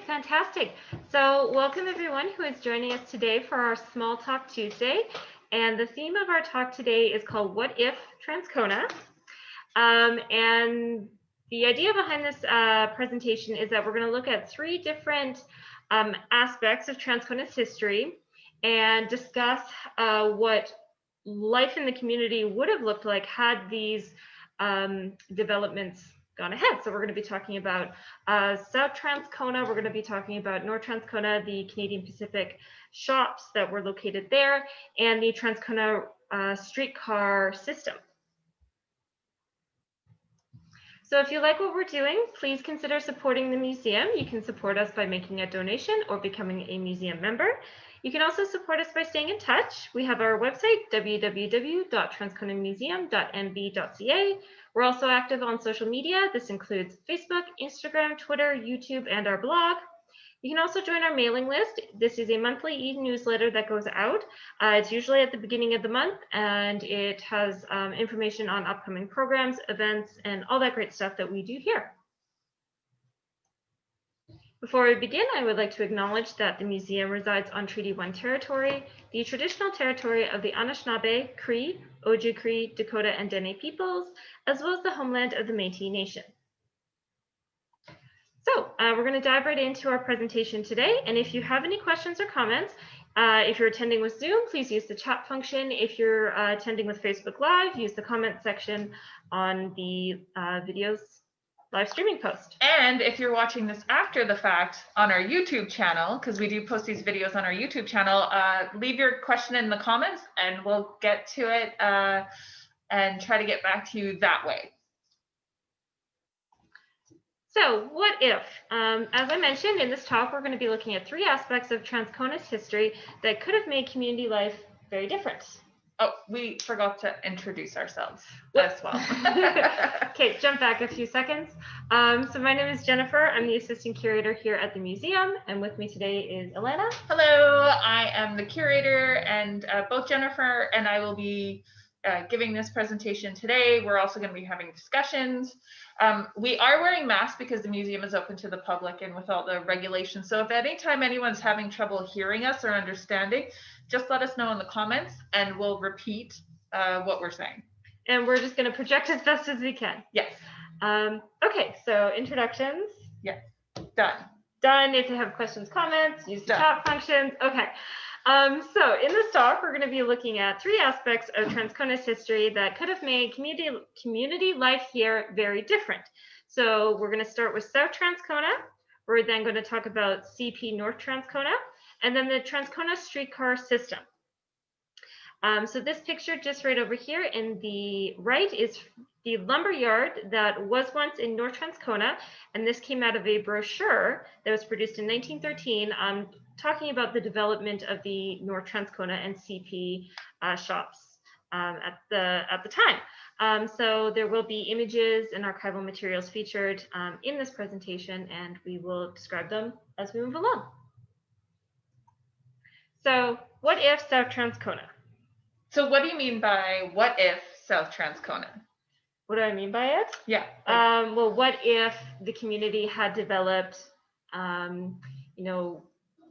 fantastic. So welcome everyone who is joining us today for our Small Talk Tuesday. And the theme of our talk today is called What If Transcona? And the idea behind this presentation is that we're going to look at three different aspects of Transcona's history and discuss what life in the community would have looked like had these developments gone ahead. So we're going to be talking about South Transcona, we're going to be talking about North Transcona, the Canadian Pacific shops that were located there, and the Transcona streetcar system. So if you like what we're doing, please consider supporting the museum. You can support us by making a donation or becoming a museum member. You can also support us by staying in touch. We have our website, www.transconamuseum.nb.ca. We're also active on social media. This includes Facebook, Instagram, Twitter, YouTube, and our blog. You can also join our mailing list. This is a monthly e-newsletter that goes out. It's usually at the beginning of the month, and it has information on upcoming programs, events, and all that great stuff that we do here. Before we begin, I would like to acknowledge that the museum resides on Treaty 1 territory, the traditional territory of the Anishinaabe, Cree, Ojibwe, Dakota, and Dene peoples, as well as the homeland of the Métis Nation. So we're going to dive right into our presentation today. And if you have any questions or comments, if you're attending with Zoom, please use the chat function. If you're attending with Facebook Live, use the comment section on the video's live streaming post. And if you're watching this after the fact on our YouTube channel, because we do post these videos on our YouTube channel, leave your question in the comments and we'll get to it and try to get back to you that way. So what if, as I mentioned in this talk, we're going to be looking at three aspects of Transcona's history that could have made community life very different. Oh, we forgot to introduce ourselves as well. Okay, jump back a few seconds. So my name is Jennifer. I'm the assistant curator here at the museum, and with me today is Alana. Hello, I am the curator, and both Jennifer and I will be giving this presentation today. We're also going to be having discussions. We are wearing masks because the museum is open to the public and with all the regulations. So if at any time anyone's having trouble hearing us or understanding, just let us know in the comments and we'll repeat what we're saying. And we're just going to project as best as we can. Yes. Okay, so introductions. Yes, done. Done. If you have questions, comments, use the chat functions. Okay. So in this talk, we're going to be looking at three aspects of Transcona's history that could have made community life here very different. So we're going to start with South Transcona. We're then going to talk about CP North Transcona, and then the Transcona streetcar system. So this picture just right over here in the right is the lumber yard that was once in North Transcona, and this came out of a brochure that was produced in 1913 talking about the development of the North Transcona and CP shops at the time. So there will be images and archival materials featured in this presentation, and we will describe them as we move along. So what if South Transcona? So what do you mean by what if South Transcona? What do I mean by it? Yeah. Well, what if the community had developed, you know,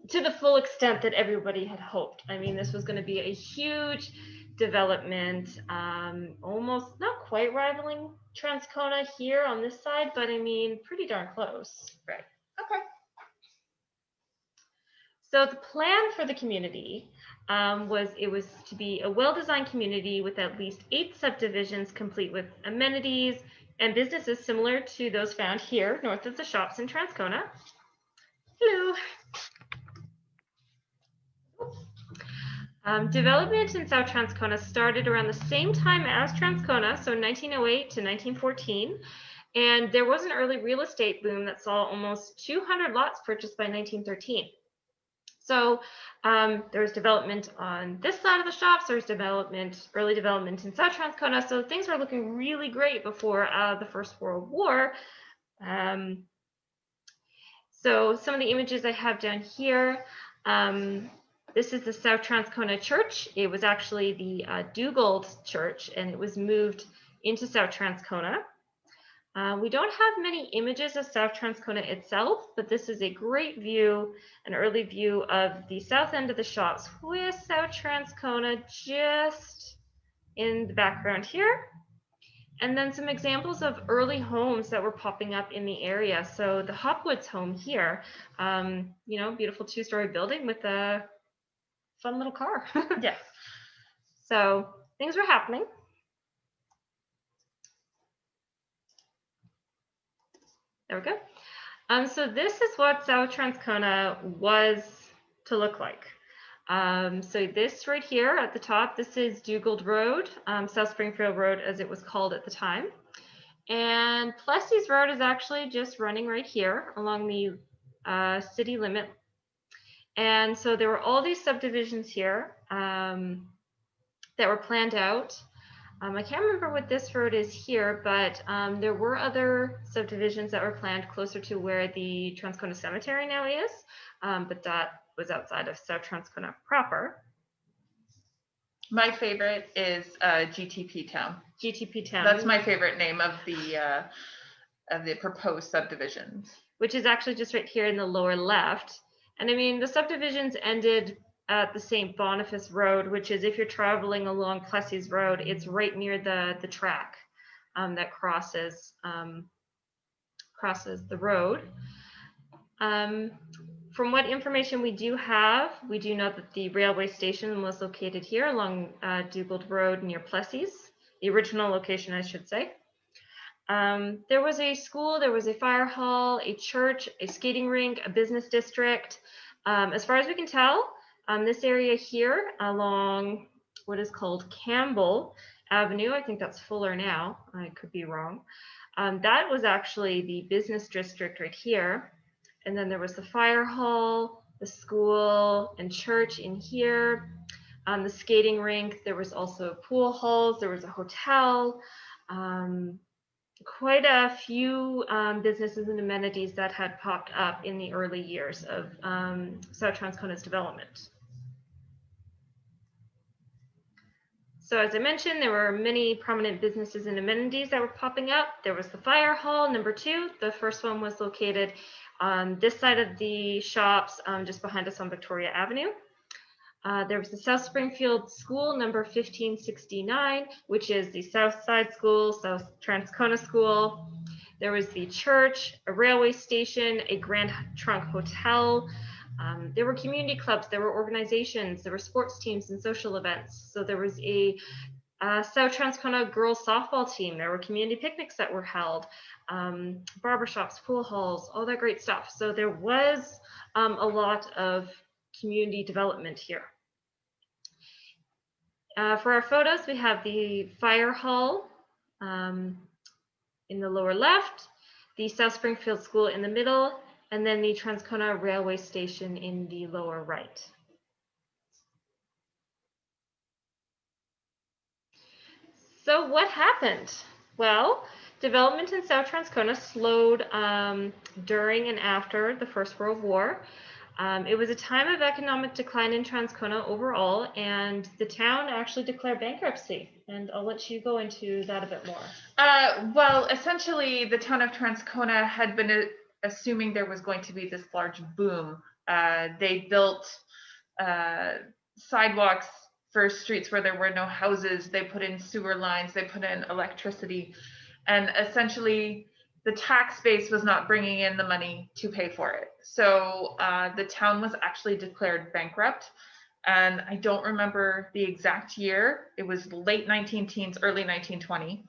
to the full extent that everybody had hoped? I mean, this was going to be a huge development, almost not quite rivaling Transcona here on this side, but I mean, pretty darn close. Right. Okay. So the plan for the community was to be a well-designed community with at least 8 subdivisions complete with amenities and businesses similar to those found here north of the shops in Transcona. Hello. Development in South Transcona started around the same time as Transcona, so 1908 to 1914, and there was an early real estate boom that saw almost 200 lots purchased by 1913. So there was development on this side of the shops, there was early development in South Transcona, so things were looking really great before the First World War. So some of the images I have down here, this is the South Transcona Church. It was actually the Dugald Church, and it was moved into South Transcona. We don't have many images of South Transcona itself, but this is a great view, an early view of the south end of the shops with South Transcona just in the background here. And then some examples of early homes that were popping up in the area. So the Hopwoods home here, you know, beautiful 2-story building with a fun little car. Yes. So things were happening. There we go. So this is what South Transcona was to look like. So this right here at the top, this is Dugald Road, South Springfield Road as it was called at the time. And Plessis Road is actually just running right here along the city limit. And so there were all these subdivisions here that were planned out. I can't remember what this road is here, but there were other subdivisions that were planned closer to where the Transcona Cemetery now is, but that was outside of South Transcona proper. My favorite is GTP Town. GTP Town. That's my favorite name of the proposed subdivisions. Which is actually just right here in the lower left. And I mean, the subdivisions ended at the St. Boniface Road, which is if you're traveling along Plessis Road, it's right near the track that crosses the road. From what information we do have, we do know that the railway station was located here along Dugald Road near Plessis, the original location, I should say. There was a school, there was a fire hall, a church, a skating rink, a business district. As far as we can tell, this area here along what is called Campbell Avenue, I think that's Fuller now, I could be wrong. That was actually the business district right here. And then there was the fire hall, the school and church in here, the skating rink. There was also pool halls, there was a hotel, quite a few businesses and amenities that had popped up in the early years of South Transcona's development. So as I mentioned, there were many prominent businesses and amenities that were popping up. There was the fire hall, number 2. The first one was located on this side of the shops, just behind us on Victoria Avenue. There was the South Springfield School, number 1569, which is the South Side School, South Transcona School. There was the church, a railway station, a Grand Trunk Hotel. There were community clubs, there were organizations, there were sports teams and social events. So there was a South Transcona girls softball team. There were community picnics that were held, barbershops, pool halls, all that great stuff. So there was a lot of community development here. For our photos, we have the fire hall in the lower left, the South Springfield School in the middle, and then the Transcona railway station in the lower right. So what happened? Well, development in South Transcona slowed during and after the First World War. It was a time of economic decline in Transcona overall, and the town actually declared bankruptcy. And I'll let you go into that a bit more. Well, essentially, the town of Transcona had been assuming there was going to be this large boom. They built sidewalks for streets where there were no houses. They put in sewer lines. They put in electricity. And essentially, the tax base was not bringing in the money to pay for it. So the town was actually declared bankrupt. And I don't remember the exact year. It was late 19-teens, early 1920.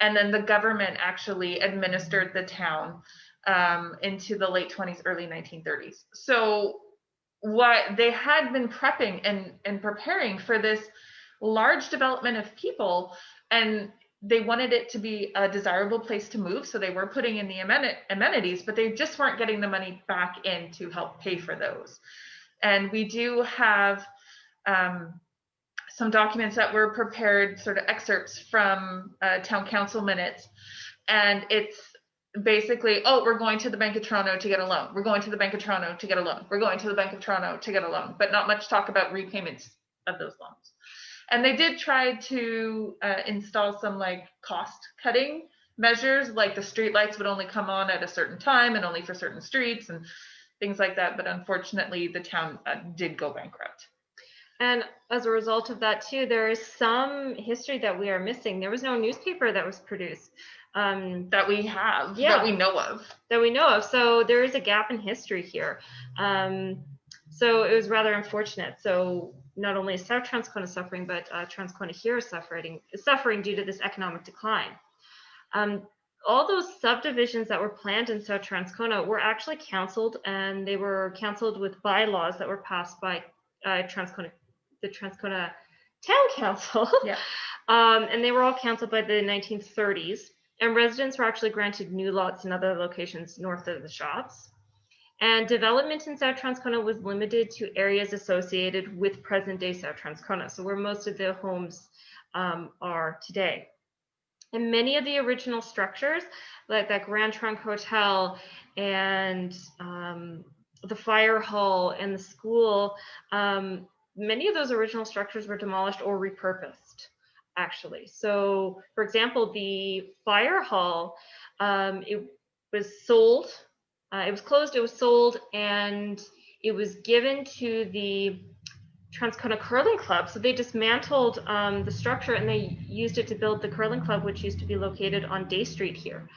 And then the government actually administered the town into the late 20s, early 1930s. So what they had been prepping and preparing for this large development of people, and they wanted it to be a desirable place to move. So they were putting in the amenities, but they just weren't getting the money back in to help pay for those. And we do have some documents that were prepared, sort of excerpts from town council minutes. And it's basically, oh, we're going to the Bank of Toronto to get a loan. We're going to the Bank of Toronto to get a loan. We're going to the Bank of Toronto to get a loan, but not much talk about repayments of those loans. And they did try to install some like cost cutting measures, like the street lights would only come on at a certain time and only for certain streets and things like that. But unfortunately, the town did go bankrupt. And as a result of that too, there is some history that we are missing. There was no newspaper that was produced. That we have, that we know of. So there is a gap in history here. So it was rather unfortunate. So not only is South Transcona suffering, but Transcona here is suffering due to this economic decline. All those subdivisions that were planned in South Transcona were actually canceled, and they were canceled with bylaws that were passed by the Transcona Town Council. Yeah. And they were all canceled by the 1930s. And residents were actually granted new lots in other locations north of the shops. And development in South Transcona was limited to areas associated with present-day South Transcona, so where most of the homes are today. And many of the original structures, like that Grand Trunk Hotel and the fire hall and the school, many of those original structures were demolished or repurposed, actually. So, for example, the fire hall, it was sold. It was closed, it was sold, and it was given to the Transcona Curling Club. So they dismantled the structure and they used it to build the curling club, which used to be located on Day Street here.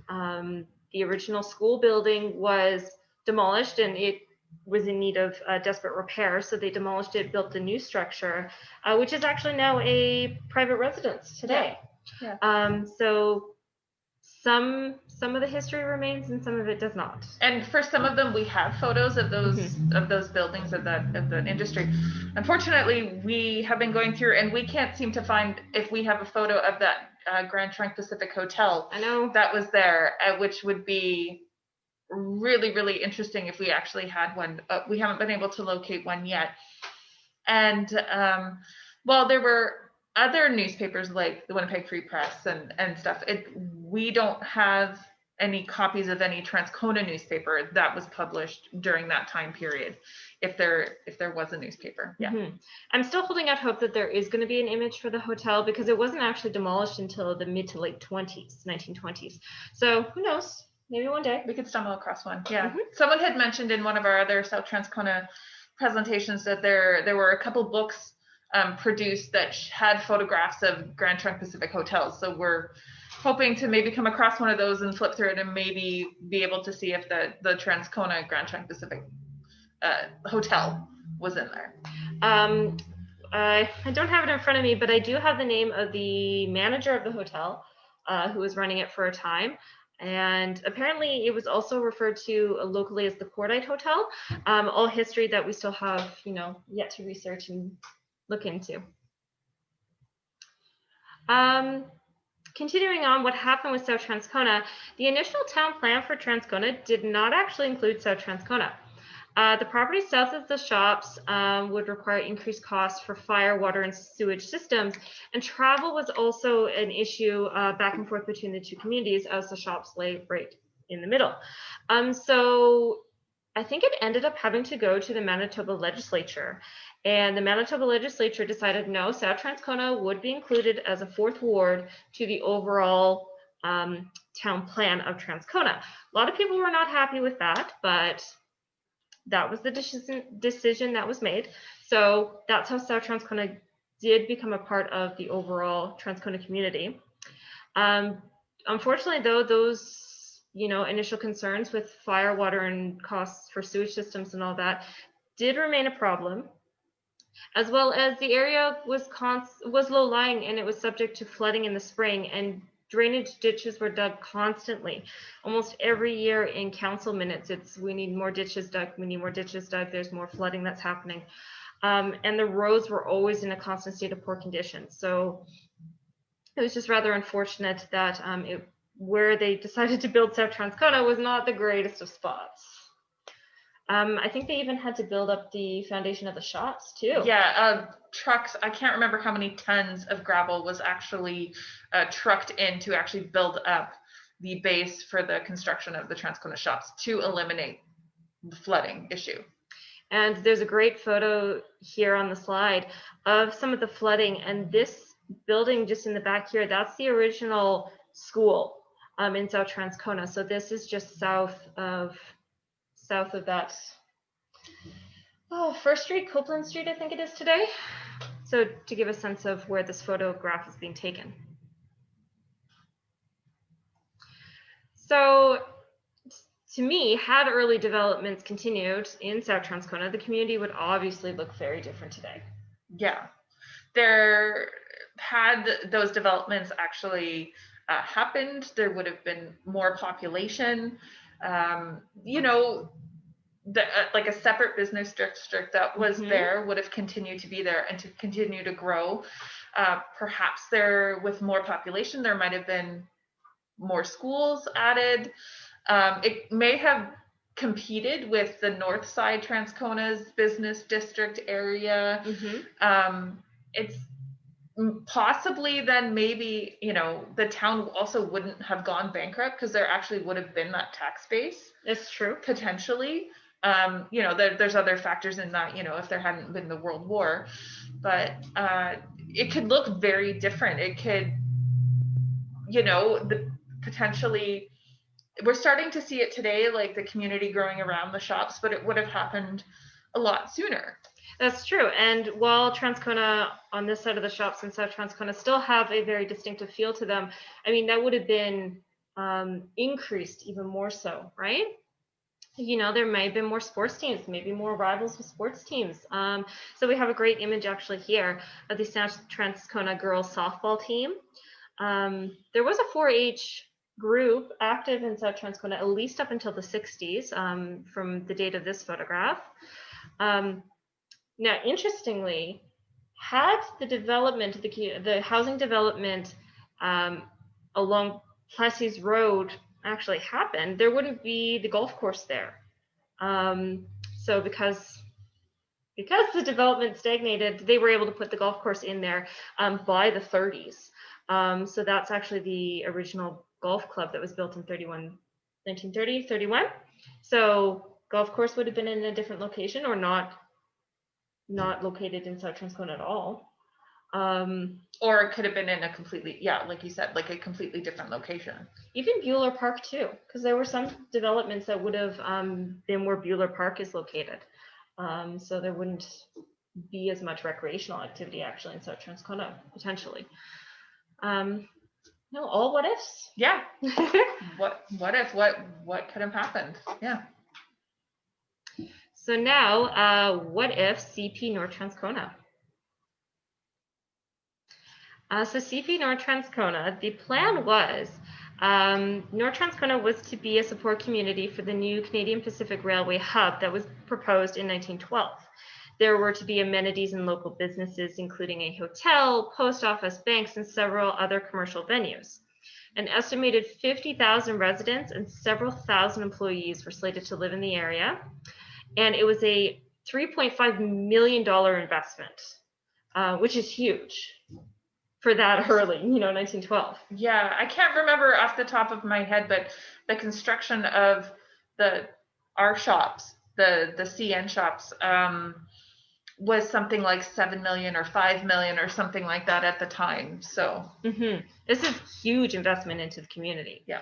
The original school building was demolished and it was in need of desperate repair. So they demolished it, built the new structure, which is actually now a private residence today. Yeah. So some of the history remains and some of it does not. And for some of them, we have photos of those buildings of the industry. Unfortunately, we have been going through and we can't seem to find if we have a photo of that Grand Trunk Pacific Hotel. I know that was there, which would be really, really interesting if we actually had one. We haven't been able to locate one yet. And well, there were other newspapers like the Winnipeg Free Press and stuff. We don't have any copies of any Transcona newspaper that was published during that time period, if there was a newspaper. Yeah. I'm still holding out hope that there is going to be an image for the hotel because it wasn't actually demolished until the mid to late 1920s. So who knows? Maybe one day we could stumble across one. Yeah. Someone had mentioned in one of our other South Transcona presentations that there were a couple books produced that had photographs of Grand Trunk Pacific hotels. So we're hoping to maybe come across one of those and flip through it and maybe be able to see if the Transcona Grand Trunk Pacific hotel was in there. I don't have it in front of me, but I do have the name of the manager of the hotel who was running it for a time. And apparently it was also referred to locally as the Cordite Hotel. All history that we still have, yet to research and look into. Continuing on, what happened with South Transcona, the initial town plan for Transcona did not actually include South Transcona. The property south of the shops would require increased costs for fire, water, and sewage systems, and travel was also an issue back and forth between the two communities as the shops lay right in the middle. So I think it ended up having to go to the Manitoba legislature, and the Manitoba legislature decided no, South Transcona would be included as a fourth ward to the overall town plan of Transcona. A lot of people were not happy with that, but that was the decision that was made. So that's how South Transcona did become a part of the overall Transcona community. Unfortunately, though, those initial concerns with fire, water, and costs for sewage systems and all that did remain a problem, as well as the area was low-lying and it was subject to flooding in the spring, and drainage ditches were dug constantly. Almost every year in council minutes, it's we need more ditches dug, there's more flooding that's happening. And the roads were always in a constant state of poor condition. So it was just rather unfortunate that where they decided to build South Transcona was not the greatest of spots. I think they even had to build up the foundation of the shops too. Yeah, trucks, I can't remember how many tons of gravel was actually trucked in to actually build up the base for the construction of the Transcona shops to eliminate the flooding issue. And there's a great photo here on the slide of some of the flooding, and this building just in the back here, that's the original school. in South Transcona. So this is just south of that. Oh, First Street, Copeland Street, I think it is today. So to give a sense of where this photograph is being taken. So to me, had early developments continued in South Transcona, the community would obviously look very different today. Yeah, there had those developments actually happened, there would have been more population. You know, like a separate business district that was there would have continued to be there and to continue to grow. Perhaps there, with more population, there might have been more schools added. It may have competed with the north side Transcona's business district area. It's possibly then maybe, you know, the town also wouldn't have gone bankrupt because there actually would have been that tax base. It's true. Potentially. You know, there's other factors in that, you know, if there hadn't been the World War, but it could look very different. It could, you know, potentially, we're starting to see it today, like the community growing around the shops, but it would have happened a lot sooner. That's true. And while Transcona on this side of the shops and South Transcona still have a very distinctive feel to them, I mean, that would have been increased even more so, right? You know, there may have been more sports teams, maybe more rivals with sports teams. So we have a great image actually here of the South Transcona girls softball team. There was a 4-H group active in South Transcona at least up until the 60s from the date of this photograph. Now, interestingly, had the development, the housing development along Plessis Road actually happened, there wouldn't be the golf course there. So because the development stagnated, they were able to put the golf course in there by the 30s. So that's actually the original golf club that was built in 1930, 31. So golf course would have been in a different location or not located in South Transcona at all. Or it could have been in a completely, yeah, like you said, like a completely different location. Even Bueller Park too, because there were some developments that would have been where Bueller Park is located. So there wouldn't be as much recreational activity actually in South Transcona, potentially. No, all what ifs. Yeah. what if, what could have happened? Yeah. So now, what if CP North Transcona? So CP North Transcona, the plan was North Transcona was to be a support community for the new Canadian Pacific Railway hub that was proposed in 1912. There were to be amenities in local businesses, including a hotel, post office, banks, and several other commercial venues. An estimated 50,000 residents and several thousand employees were slated to live in the area. And it was a $3.5 million investment, which is huge for that early, 1912. Yeah, I can't remember off the top of my head, but the construction of our shops, the CN shops, was something like 7 million or 5 million or something like that at the time. So this is huge investment into the community. Yeah.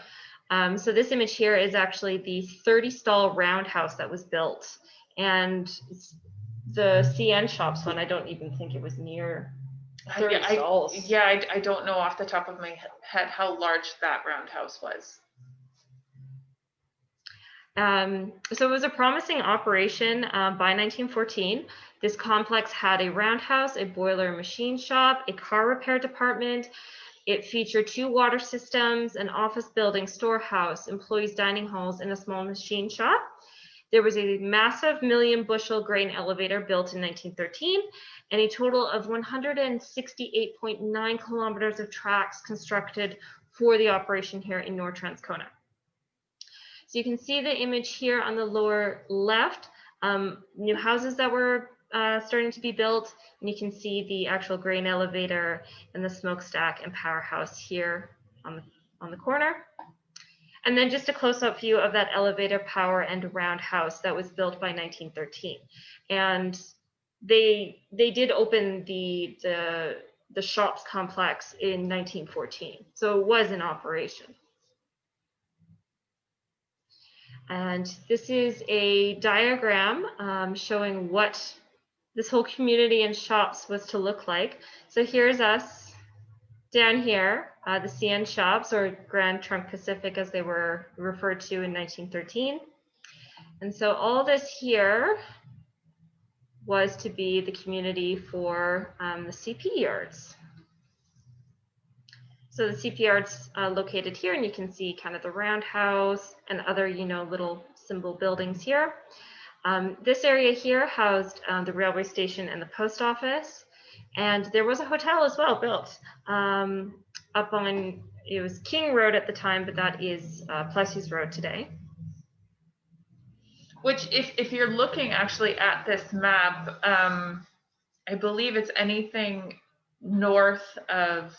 So this image here is actually the 30-stall roundhouse that was built, and the CN shops one, I don't even think it was near 30 stalls. I don't know off the top of my head how large that roundhouse was. So it was a promising operation by 1914. This complex had a roundhouse, a boiler and machine shop, a car repair department. It featured 2 water systems, an office building, storehouse, employees' dining halls, and a small machine shop. There was a massive 1,000,000-bushel grain elevator built in 1913, and a total of 168.9 kilometers of tracks constructed for the operation here in North Transcona. So you can see the image here on the lower left, new houses that were starting to be built, and you can see the actual grain elevator and the smokestack and powerhouse here on the corner. And then just a close-up view of that elevator, power, and roundhouse that was built by 1913. And they did open the shops complex in 1914, so it was in operation. And this is a diagram showing what this whole community and shops was to look like. So here's us down here, the CN shops, or Grand Trunk Pacific as they were referred to in 1913. And so all this here was to be the community for the CP yards. So the CP yards located here, and you can see kind of the roundhouse and other, little symbol buildings here. This area here housed the railway station and the post office, and there was a hotel as well built up on, it was King Road at the time, but that is Plessis Road today. Which, if you're looking actually at this map, I believe it's anything north of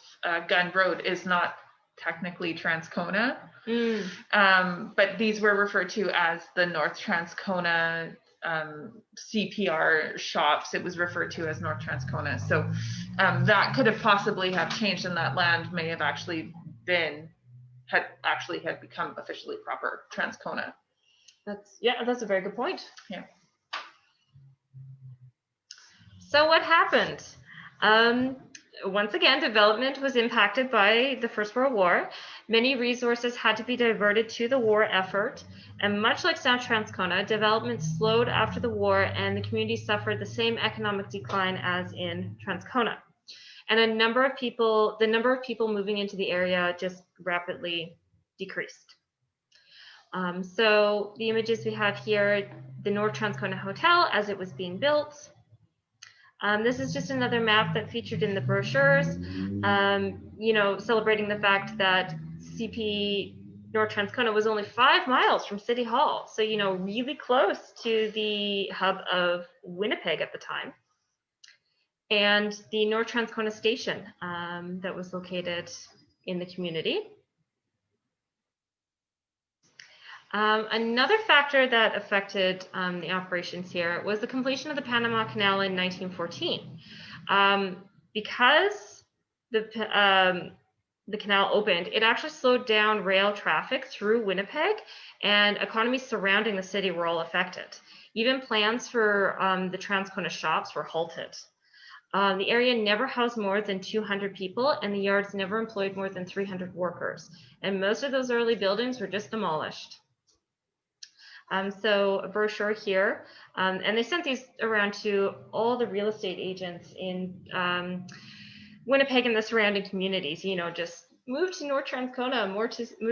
Gun Road is not technically Transcona. But these were referred to as the North Transcona CPR shops. It was referred to as North Transcona. So that could have possibly have changed, and that land may have actually had become officially proper Transcona. That's a very good point. Yeah. So what happened? Once again, development was impacted by the First World War. Many resources had to be diverted to the war effort, and much like South Transcona, development slowed after the war, and the community suffered the same economic decline as in Transcona. And the number of people moving into the area just rapidly decreased. So the images we have here, the North Transcona Hotel as it was being built. This is just another map that featured in the brochures, celebrating the fact that CP North Transcona was only 5 miles from City Hall. So, really close to the hub of Winnipeg at the time. And the North Transcona station that was located in the community. Another factor that affected the operations here was the completion of the Panama Canal in 1914. Because the canal opened, it actually slowed down rail traffic through Winnipeg, and economies surrounding the city were all affected. Even plans for the Transcona shops were halted. The area never housed more than 200 people, and the yards never employed more than 300 workers. And most of those early buildings were just demolished. So a brochure here, and they sent these around to all the real estate agents in Winnipeg and the surrounding communities. Just move to North Transcona, move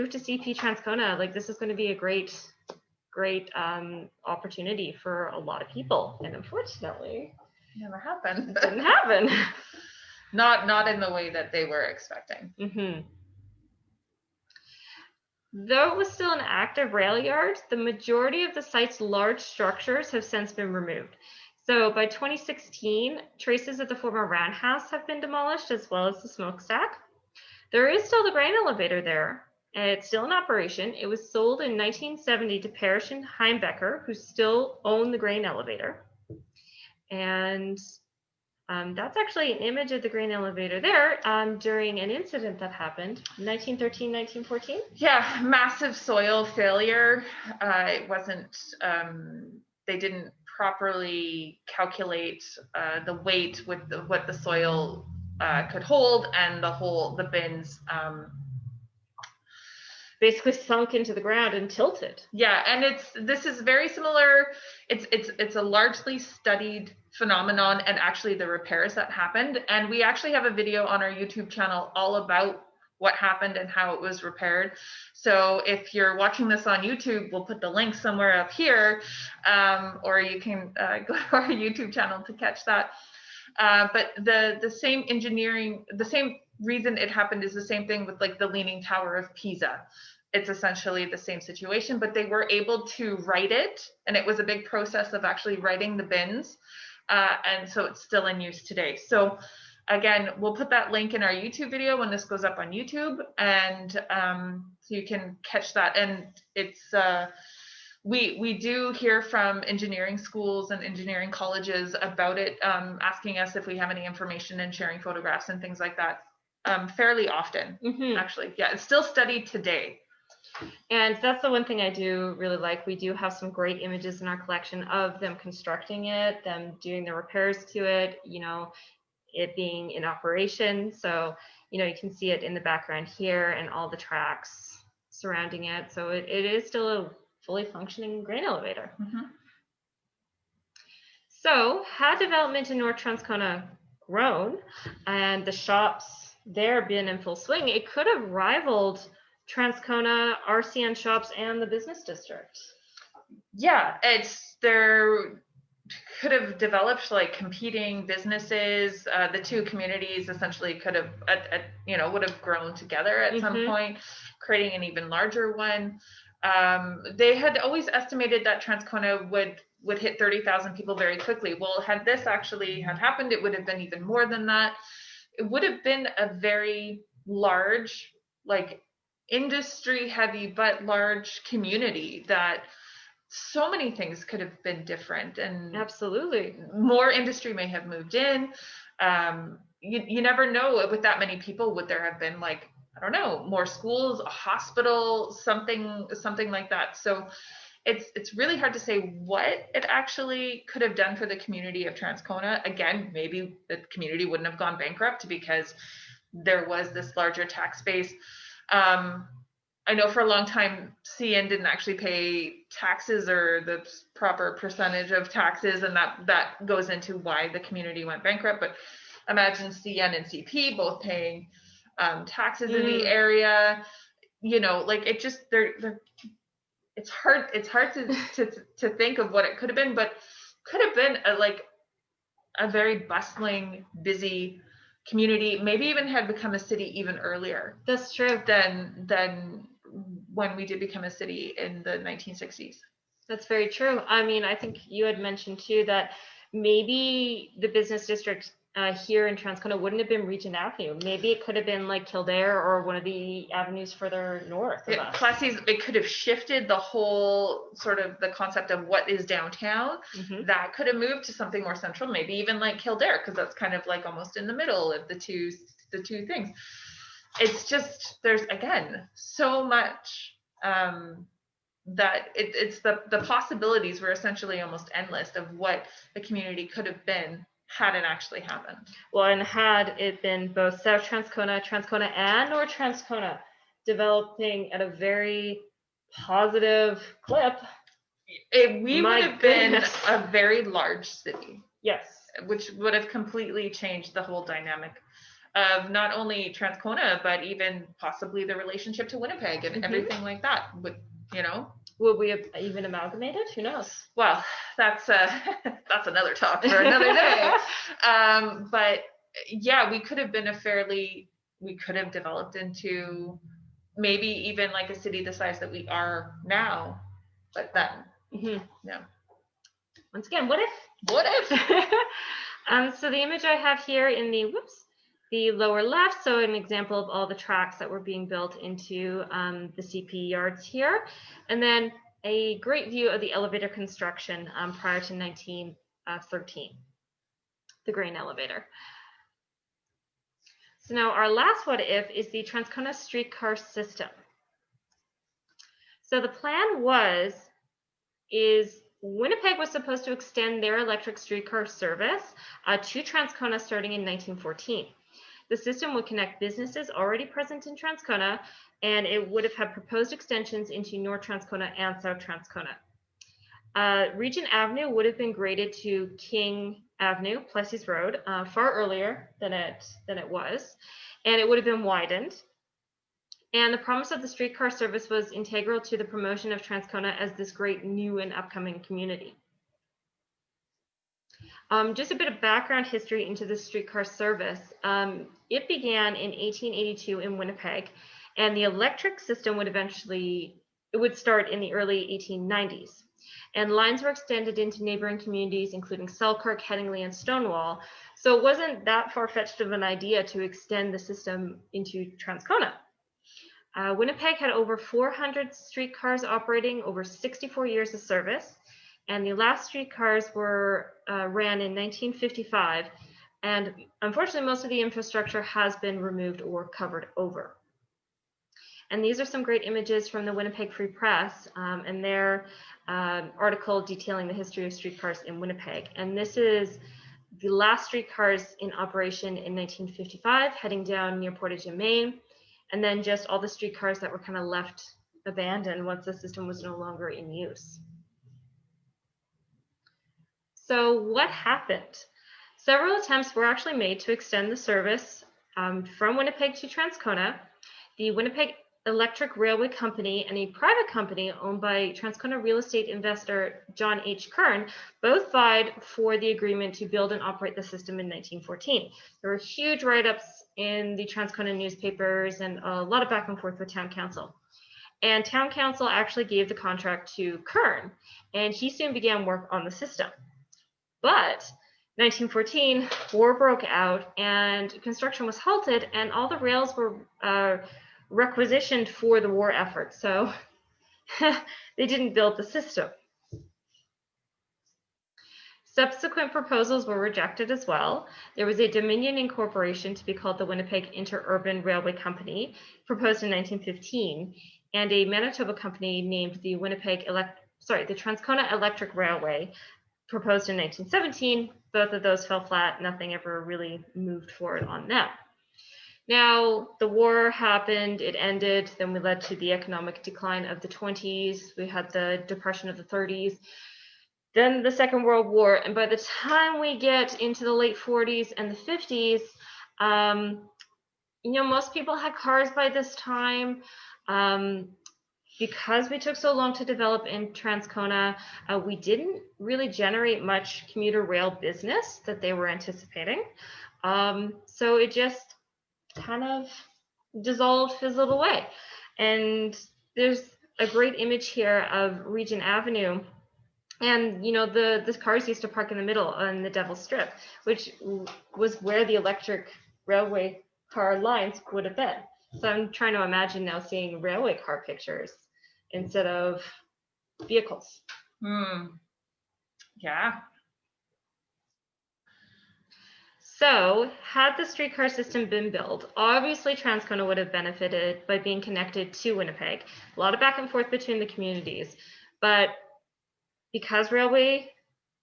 to CP Transcona. Like, this is going to be a great opportunity for a lot of people. And unfortunately, never happened. It didn't happen. Not in the way that they were expecting. Mm-hmm. Though it was still an active rail yard, the majority of the site's large structures have since been removed. So by 2016, traces of the former roundhouse have been demolished, as well as the smokestack. There is still the grain elevator there. It's still in operation. It was sold in 1970 to Parrish and Heimbecker, who still own the grain elevator. And that's actually an image of the grain elevator there during an incident that happened in 1913, 1914. Yeah, massive soil failure. It wasn't, they didn't properly calculate the weight with what the soil could hold, and the bins basically sunk into the ground and tilted. Yeah, and this is very similar. It's a largely studied phenomenon, and actually the repairs that happened. And we actually have a video on our YouTube channel all about what happened and how it was repaired. So if you're watching this on YouTube, we'll put the link somewhere up here, or you can go to our YouTube channel to catch that. But the same engineering, the same reason it happened is the same thing with like the Leaning Tower of Pisa. It's essentially the same situation, but they were able to write it, and it was a big process of actually writing the bins, and so it's still in use today. So again, we'll put that link in our YouTube video when this goes up on YouTube, and so you can catch that. And it's we do hear from engineering schools and engineering colleges about it, asking us if we have any information and sharing photographs and things like that fairly often. Actually, yeah, it's still studied today. And that's the one thing I do really like. We do have some great images in our collection of them constructing it, them doing the repairs to it, it being in operation. So, you can see it in the background here and all the tracks surrounding it. So it is still a fully functioning grain elevator. Mm-hmm. So had development in North Transcona grown and the shops there been in full swing, it could have rivaled Transcona, RCN shops, and the business district. Yeah, there could have developed like competing businesses. The two communities essentially could have, would have grown together at some point, creating an even larger one. They had always estimated that Transcona would hit 30,000 people very quickly. Well, had this actually had happened, it would have been even more than that. It would have been a very large, like industry heavy, but large community that so many things could have been different, and absolutely more industry may have moved in. You never know, with that many people, would there have been, like, I don't know, more schools, a hospital, something like that. So it's really hard to say what it actually could have done for the community of Transcona. Again, maybe the community wouldn't have gone bankrupt because there was this larger tax base. I know for a long time CN didn't actually pay taxes or the proper percentage of taxes, and that goes into why the community went bankrupt. But imagine CN and CP both paying taxes in the area. Like it just it's hard to think of what it could have been, but could have been a very bustling, busy community. Maybe even had become a city even earlier. That's true. Than when we did become a city in the 1960s. That's very true. I mean, I think you had mentioned too that maybe the business district here in Transcona wouldn't have been Regent Avenue. Maybe it could have been like Kildare or one of the avenues further north of us. Plus, it could have shifted the whole sort of the concept of what is downtown. That could have moved to something more central, maybe even like Kildare, because that's kind of like almost in the middle of the two things. It's just, there's again so much that it's the possibilities were essentially almost endless of what the community could have been had it actually happened. Well, and had it been both South Transcona, and North Transcona developing at a very positive clip, we would have been a very large city. Yes. Which would have completely changed the whole dynamic of not only Transcona, but even possibly the relationship to Winnipeg and everything like that. Would we have even amalgamated? Who knows? Well, that's another talk for another day. But yeah, we could have developed into maybe even like a city the size that we are now. But then, no. Once again, what if? What if? So the image I have here in the lower left, so an example of all the tracks that were being built into the CP yards here, and then a great view of the elevator construction prior to 1913, the grain elevator. So now our last what if is the Transcona streetcar system. So the plan is Winnipeg was supposed to extend their electric streetcar service to Transcona starting in 1914. The system would connect businesses already present in Transcona, and it would have had proposed extensions into North Transcona and South Transcona. Regent Avenue would have been graded to King Avenue, Plessis Road, far earlier than it was, and it would have been widened. And the promise of the streetcar service was integral to the promotion of Transcona as this great new and upcoming community. Just a bit of background history into the streetcar service. It began in 1882 in Winnipeg, and the electric system would start in the early 1890s. And lines were extended into neighboring communities, including Selkirk, Headingley, and Stonewall. So it wasn't that far-fetched of an idea to extend the system into Transcona. Winnipeg had over 400 streetcars operating over 64 years of service, and the last streetcars were ran in 1955, and unfortunately most of the infrastructure has been removed or covered over. And these are some great images from the Winnipeg Free Press and their article detailing the history of streetcars in Winnipeg. And this is the last streetcars in operation in 1955, heading down near Portage and Main, and then just all the streetcars that were kind of left abandoned once the system was no longer in use. So what happened? Several attempts were actually made to extend the service from Winnipeg to Transcona. The Winnipeg Electric Railway Company and a private company owned by Transcona real estate investor John H. Kern both vied for the agreement to build and operate the system in 1914. There were huge write-ups in the Transcona newspapers and a lot of back and forth with town council. And town council actually gave the contract to Kern, and he soon began work on the system. But 1914, war broke out and construction was halted, and all the rails were requisitioned for the war effort. So they didn't build the system. Subsequent proposals were rejected as well. There was a Dominion incorporation to be called the Winnipeg Interurban Railway Company, proposed in 1915, and a Manitoba company named the the Transcona Electric Railway, proposed in 1917. Both of those fell flat. Nothing ever really moved forward on them. Now, the war happened, it ended, then we led to the economic decline of the 20s. We had the Depression of the 30s, then the Second World War. And by the time we get into the late 40s and the 50s, most people had cars by this time. Because we took so long to develop in Transcona, we didn't really generate much commuter rail business that they were anticipating. So it just kind of dissolved, fizzled away. And there's a great image here of Regent Avenue. And, the cars used to park in the middle on the Devil's Strip, which was where the electric railway car lines would have been. So I'm trying to imagine now seeing railway car pictures instead of vehicles. Yeah. So had the streetcar system been built, obviously Transcona would have benefited by being connected to Winnipeg. A lot of back and forth between the communities. But because the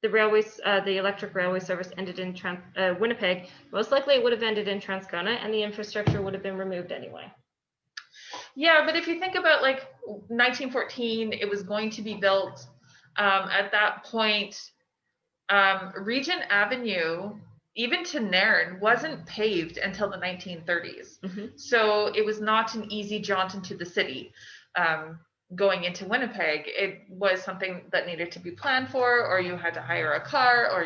electric railway service ended in Winnipeg, most likely it would have ended in Transcona and the infrastructure would have been removed anyway. Yeah, but if you think about 1914, it was going to be built at that point. Regent Avenue, even to Nairn, wasn't paved until the 1930s. Mm-hmm. So it was not an easy jaunt into the city. Going into Winnipeg, it was something that needed to be planned for, or you had to hire a car, or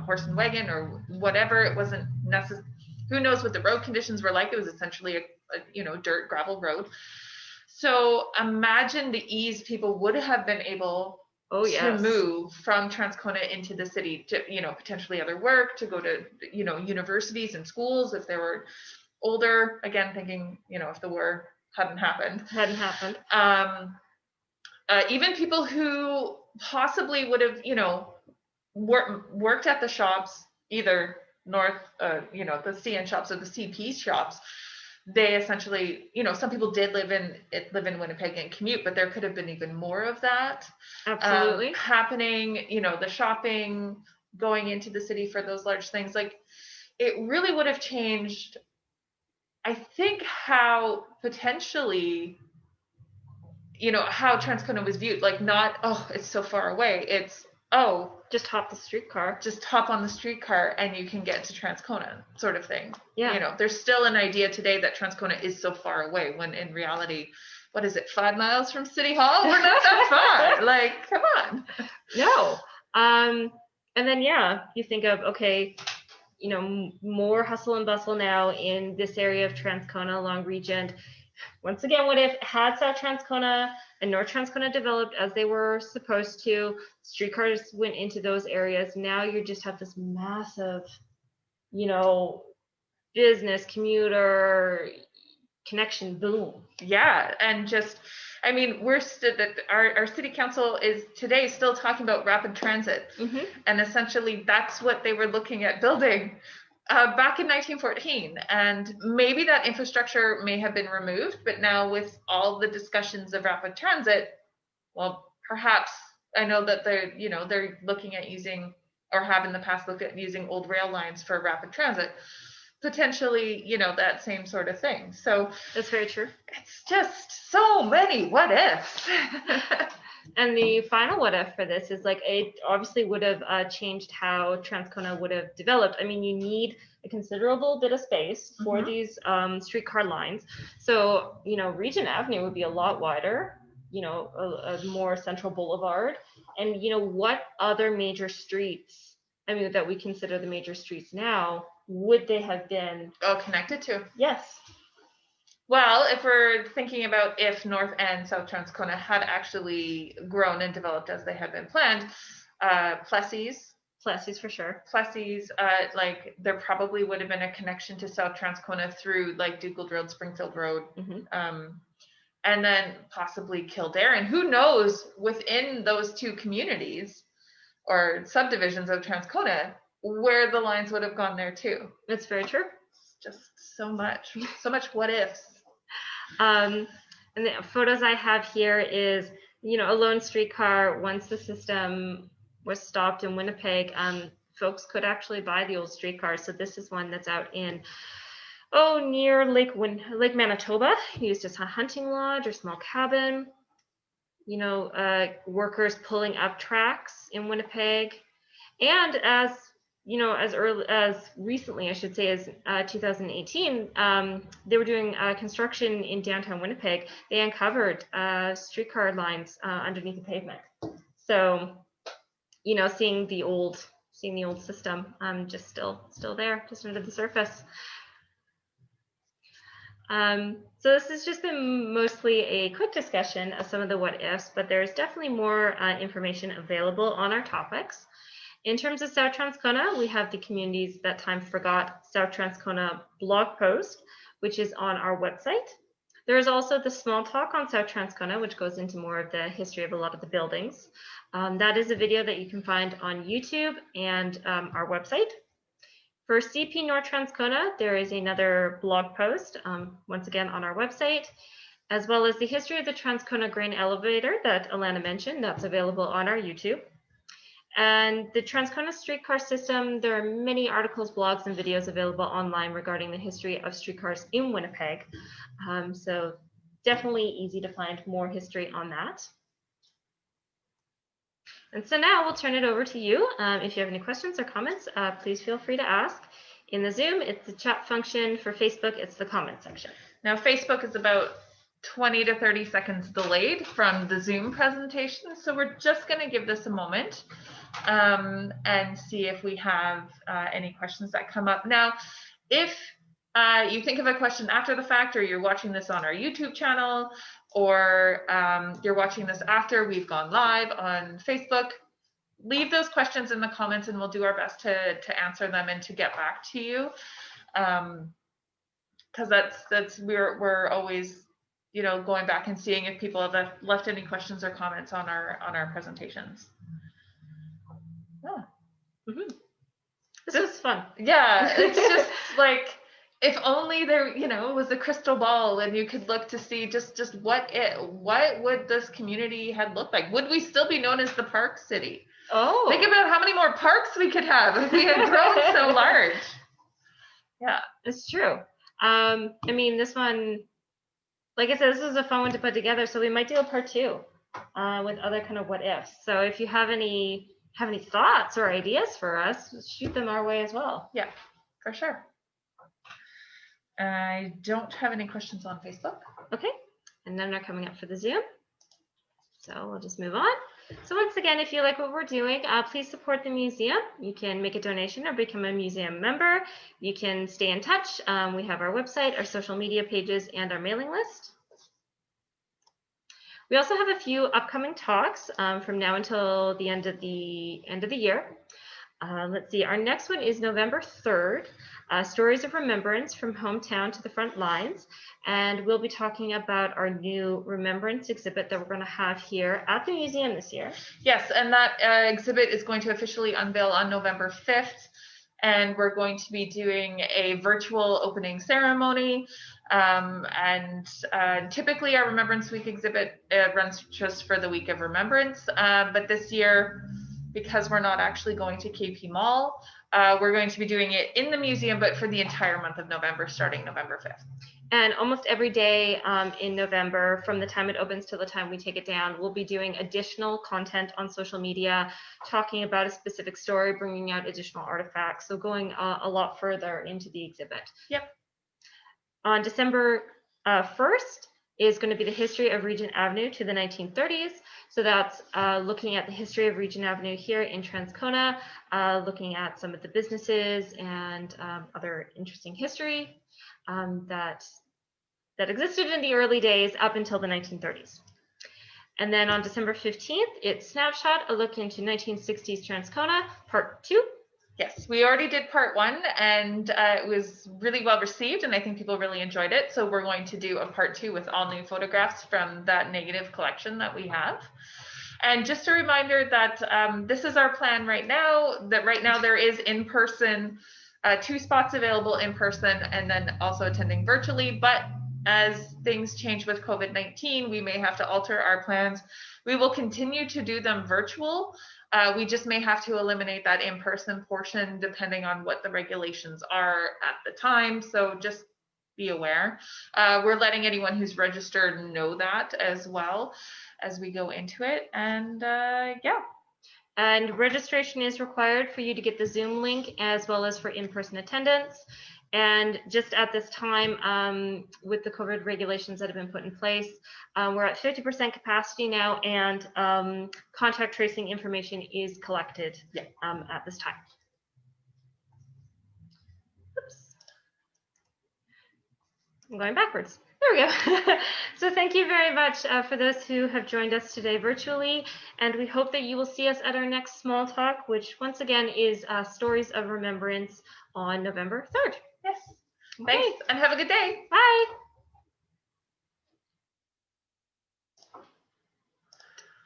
horse and wagon, or whatever. It wasn't necessary. Who knows what the road conditions were like? It was essentially a dirt gravel road. So imagine the ease people would have been able to move from Transcona into the city to potentially other work, to go to universities and schools if they were older. Again, thinking if the war hadn't happened. Even people who possibly would have, worked at the shops, either North, the CN shops or the CP shops, they essentially, some people did live in Winnipeg and commute, but there could have been even more of that. Absolutely. Happening, the shopping, going into the city for those large things. It really would have changed, I think, how potentially, how Transcona was viewed. Not, it's so far away. It's, just hop the streetcar. Just hop on the streetcar and you can get to Transcona, sort of thing. Yeah. There's still an idea today that Transcona is so far away, when in reality, what is it, 5 miles from City Hall? We're not that far. Come on. No. And then, you think of, more hustle and bustle now in this area of Transcona along Regent. Once again, what if had South Transcona and North Transcona developed as they were supposed to, streetcars went into those areas, now you just have this massive, business, commuter, connection boom. Yeah, and just, our city council is today still talking about rapid transit. Mm-hmm. And essentially that's what they were looking at building back in 1914, and maybe that infrastructure may have been removed, but now with all the discussions of rapid transit, well, perhaps I know that they're looking at using, or have in the past looked at using, old rail lines for rapid transit, potentially, that same sort of thing. So that's very true. It's just so many what ifs. And the final what if for this is like, it obviously would have changed how Transcona would have developed. I mean, you need a considerable bit of space for these streetcar lines. So, Regent Avenue would be a lot wider, a more central boulevard. And, what other major streets, that we consider the major streets now, would they have been? Connected to? Yes. Well, if we're thinking about if North and South Transcona had actually grown and developed as they had been planned, Plessis for sure. Plessis, there probably would have been a connection to South Transcona through like Ducal Road, Springfield Road, and then possibly Kildare. And who knows, within those two communities or subdivisions of Transcona, where the lines would have gone there too. That's very true. Just so much what ifs. And the photos I have here is, a lone streetcar. Once the system was stopped in Winnipeg, folks could actually buy the old streetcars. So this is one that's out in, near Lake Manitoba, used as a hunting lodge or small cabin. Workers pulling up tracks in Winnipeg. And as recently, I should say, as 2018, they were doing construction in downtown Winnipeg. They uncovered streetcar lines underneath the pavement. So, seeing the old system, just still there, just under the surface. So this has just been mostly a quick discussion of some of the what ifs, but there's definitely more information available on our topics. In terms of South Transcona, we have the Communities That Time Forgot South Transcona blog post, which is on our website. There is also the small talk on South Transcona, which goes into more of the history of a lot of the buildings. That is a video that you can find on YouTube and our website. For CP North Transcona, there is another blog post, once again on our website, as well as the history of the Transcona grain elevator that Alana mentioned. That's available on our YouTube. And the Transcona streetcar system, there are many articles, blogs, and videos available online regarding the history of streetcars in Winnipeg. So definitely easy to find more history on that. And so now we'll turn it over to you. If you have any questions or comments, please feel free to ask. In the Zoom, it's the chat function. For Facebook, it's the comment section. Now, Facebook is about 20 to 30 seconds delayed from the Zoom presentation. So we're just going to give this a moment and see if we have any questions that come up. Now, if you think of a question after the fact, or you're watching this on our YouTube channel, or you're watching this after we've gone live on Facebook, leave those questions in the comments and we'll do our best to answer them and to get back to you. Because we're always going back and seeing if people have left any questions or comments on our presentations. Yeah. This is fun. Yeah, it's just like, if only there was a crystal ball and you could look to see just what would this community had looked like. Would we still be known as the Park City? Oh, think about how many more parks we could have if we had grown so large. Yeah, it's true. I mean, this one, like I said, this is a fun one to put together, so we might do a part 2 with other kind of what ifs. So if you have any thoughts or ideas for us, shoot them our way as well. Yeah, for sure. I don't have any questions on Facebook. Okay, and none are coming up for the Zoom. So we'll just move on. So once again, if you like what we're doing, please support the museum. You can make a donation or become a museum member. You can stay in touch. We have our website, our social media pages, and our mailing list. We also have a few upcoming talks from now until the end of the year. Let's see, our next one is November 3rd, Stories of Remembrance from Hometown to the Front Lines. And we'll be talking about our new remembrance exhibit that we're going to have here at the museum this year. Yes, and that exhibit is going to officially unveil on November 5th. and we're going to be doing a virtual opening ceremony. And typically our Remembrance Week exhibit runs just for the week of Remembrance, but this year, because we're not actually going to KP Mall, we're going to be doing it in the museum, but for the entire month of November, starting November 5th. And almost every day in November, from the time it opens to the time we take it down, we'll be doing additional content on social media, talking about a specific story, bringing out additional artifacts. So going a lot further into the exhibit. Yep. On December 1st is going to be the history of Regent Avenue to the 1930s. So that's looking at the history of Regent Avenue here in Transcona, looking at some of the businesses and other interesting history that existed in the early days up until the 1930s. And then on December 15th, it's Snapshot, a look into 1960s Transcona, part 2. Yes, we already did part 1, and it was really well received, and I think people really enjoyed it. So we're going to do a part 2 with all new photographs from that negative collection that we have. And just a reminder that this is our plan right now, that right now there is in-person, 2 spots available in person, and then also attending virtually. But as things change with COVID-19, we may have to alter our plans. We will continue to do them virtual. We just may have to eliminate that in-person portion depending on what the regulations are at the time. So just be aware. We're letting anyone who's registered know that as well as we go into it. And yeah. And registration is required for you to get the Zoom link as well as for in-person attendance. And just at this time, with the COVID regulations that have been put in place, we're at 50% capacity now, and contact tracing information is collected at this time. Oops. I'm going backwards. There we go. So thank you very much for those who have joined us today virtually, and we hope that you will see us at our next small talk, which once again is Stories of Remembrance on November 3rd. Yes. Thanks, and have a good day. Bye.